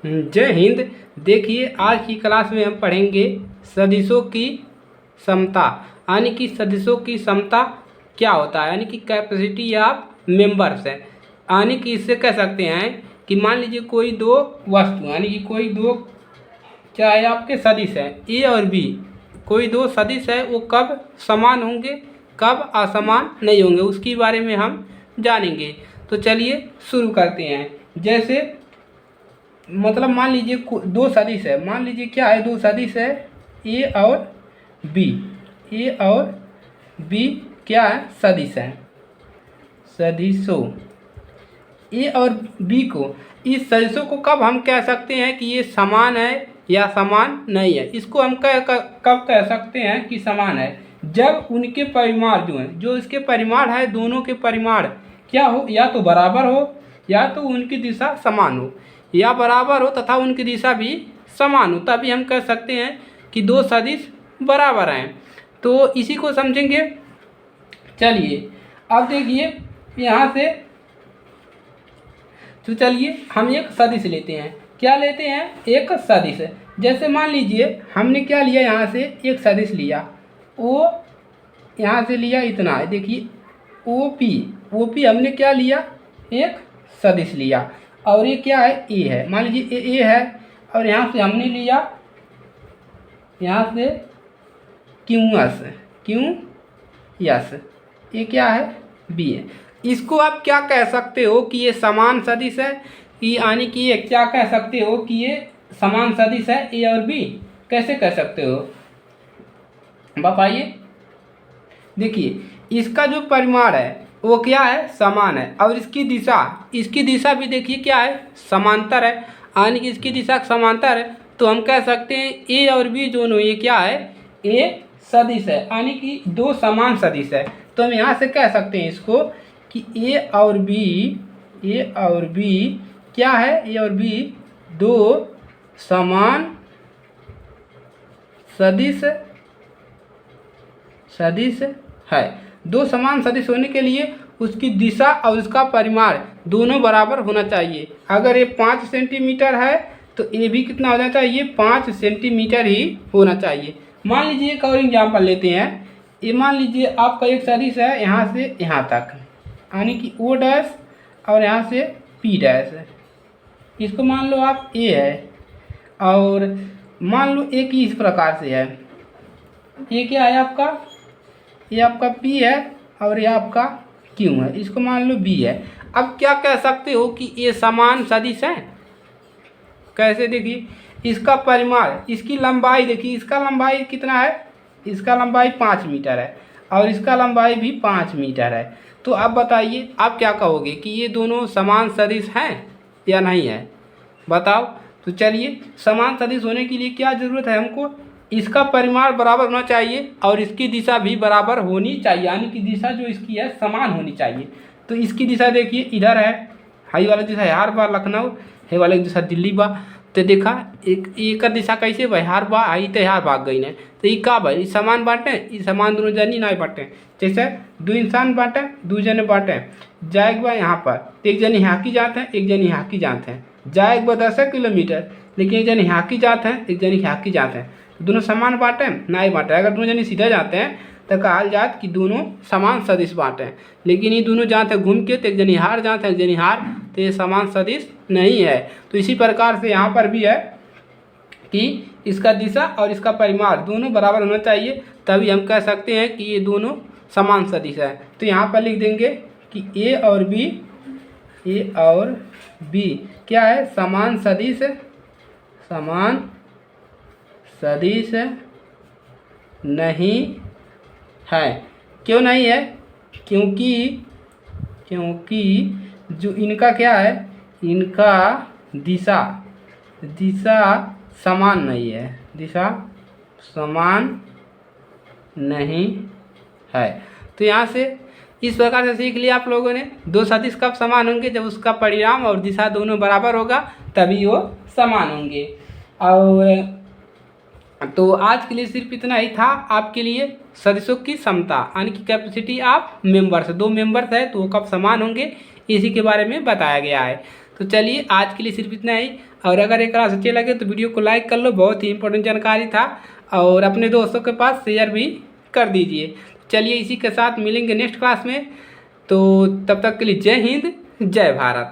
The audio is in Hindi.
जय हिंद। देखिए, आज की क्लास में हम पढ़ेंगे सदिशों की समता, यानी कि सदिशों की समता क्या होता है, यानी कि कैपेसिटी ऑफ मेंबर्स है। यानी कि इससे कह सकते हैं कि मान लीजिए कोई दो वस्तु, यानी कि कोई दो चाहे आपके सदिश है ए और बी, कोई दो सदिश है, वो कब समान होंगे, कब असमान नहीं होंगे, उसके बारे में हम जानेंगे। तो चलिए शुरू करते हैं। जैसे मतलब मान लीजिए दो सदिश है, मान लीजिए क्या है, दो सदिश है ए और बी। ए और बी क्या है, सदिश है, सदिशों। ए और बी को, इस सदिशों को कब हम कह सकते हैं कि ये समान है या समान नहीं है। इसको हम कब कह सकते हैं कि समान है, जब उनके परिमाण जो हैं, जो इसके परिमाण है, दोनों के परिमाण क्या हो, या तो बराबर हो या तो उनकी दिशा समान हो, या बराबर हो तथा उनकी दिशा भी समान हो, तभी हम कह सकते हैं कि दो सदिश बराबर हैं। तो इसी को समझेंगे। चलिए अब देखिए यहाँ से, तो चलिए हम एक सदिश लेते हैं। क्या लेते हैं, एक सदिश। जैसे मान लीजिए हमने क्या लिया, यहाँ से एक सदिश लिया, ओ यहाँ से लिया इतना है, देखिए ओ पी हमने क्या लिया, एक सदिश लिया, और ये क्या है, ए है। मान लीजिए ए है, और यहाँ से हमने लिया, यहाँ से क्यू यस, ये क्या है, बी है। इसको आप क्या कह सकते हो कि ये समान सदिश है, कि यानी कि ये क्या कह सकते हो कि ये समान सदिश है ए और बी। कैसे कह सकते हो बताइए। देखिए इसका जो परिमाण है वो क्या है, समान है, और इसकी दिशा भी देखिए क्या है, समांतर है, यानी कि इसकी दिशा समांतर है। तो हम कह सकते हैं ए और बी दोनों ये क्या है, ए सदिश है, यानी कि दो समान सदिश है। तो हम यहाँ से कह सकते हैं इसको कि ए और बी क्या है, ए और बी दो समान सदिश है। दो समान सदिश होने के लिए उसकी दिशा और उसका परिमाण दोनों बराबर होना चाहिए। अगर ये 5 सेंटीमीटर है तो ये भी कितना होना चाहिए, 5 सेंटीमीटर ही होना चाहिए। मान लीजिए एक और एग्जाम्पल लेते हैं। ये मान लीजिए आपका एक सदिश है यहाँ से यहाँ तक, यानी कि ओ डैश और यहाँ से पी डैश है। इसको मान लो आप ए है, और मान लो एक ही इस प्रकार से है, ये क्या है आपका, ये आपका P है और ये आपका Q है, इसको मान लो B है। अब क्या कह सकते हो कि ये समान सदिश है। कैसे, देखिए इसका परिमाण, इसकी लंबाई देखिए, इसका लंबाई कितना है, इसका लंबाई 5 मीटर है और इसका लंबाई भी 5 मीटर है। तो अब बताइए आप क्या कहोगे कि ये दोनों समान सदिश हैं या नहीं है, बताओ। तो चलिए, समान सदिश होने के लिए क्या ज़रूरत है हमको, इसका परिमाण बराबर होना चाहिए और इसकी दिशा भी बराबर होनी चाहिए, यानी कि दिशा जो इसकी है समान होनी चाहिए। तो इसकी दिशा देखिए इधर है, हाई वाला दिशा यार बा लखनऊ, हे वाले दिशा दिल्ली बा। तो देखा एक दिशा कैसे बिहार बा, आई तो यहाँ भाग गई ने, तो ये का भाई समान बांटे, ये समान दोनों जनी ना बांटे। जैसे दो इंसान बांटे, दो जने बांटे, जाए बा यहाँ पर एक जन यहाँ की जाते हैं, एक जन यहाँ की जाते हैं, जाए बा 10 किलोमीटर, लेकिन एक जन यहाँ की जाते हैं, एक जन यहाँ की जाते हैं, दोनों समान बांटे नहीं बांटे। अगर दोनों जने सीधे जाते हैं तो कहा जात कि दोनों समान सदिश बांटे हैं, लेकिन ये दोनों जाते हैं घूम के, तो एक जनी हार जाते हैं, एक जनी हार, तो ये समान सदिश नहीं है। तो इसी प्रकार से यहाँ पर भी है कि इसका दिशा और इसका परिमाण दोनों बराबर होना चाहिए, तभी हम कह सकते हैं कि ये दोनों समान सदिश है। तो यहाँ पर लिख देंगे कि ए और बी क्या है, समान सदिश नहीं है। क्यों नहीं है, क्योंकि जो इनका क्या है, इनका दिशा समान नहीं है, दिशा समान नहीं है। तो यहाँ से इस प्रकार से सीख लिया आप लोगों ने, दो सदिश कब समान होंगे, जब उसका परिमाण और दिशा दोनों बराबर होगा तभी वो समान होंगे। और तो आज के लिए सिर्फ इतना ही था आपके लिए, सदिशों की समता यानी कि कैपेसिटी ऑफ मेंबर्स, दो मेंबर्स है तो वो कब समान होंगे इसी के बारे में बताया गया है। तो चलिए आज के लिए सिर्फ इतना ही। और अगर एक क्लास अच्छे लगे तो वीडियो को लाइक कर लो, बहुत ही इंपॉर्टेंट जानकारी था, और अपने दोस्तों के पास शेयर भी कर दीजिए। चलिए इसी के साथ मिलेंगे नेक्स्ट क्लास में, तो तब तक के लिए जय हिंद जय भारत।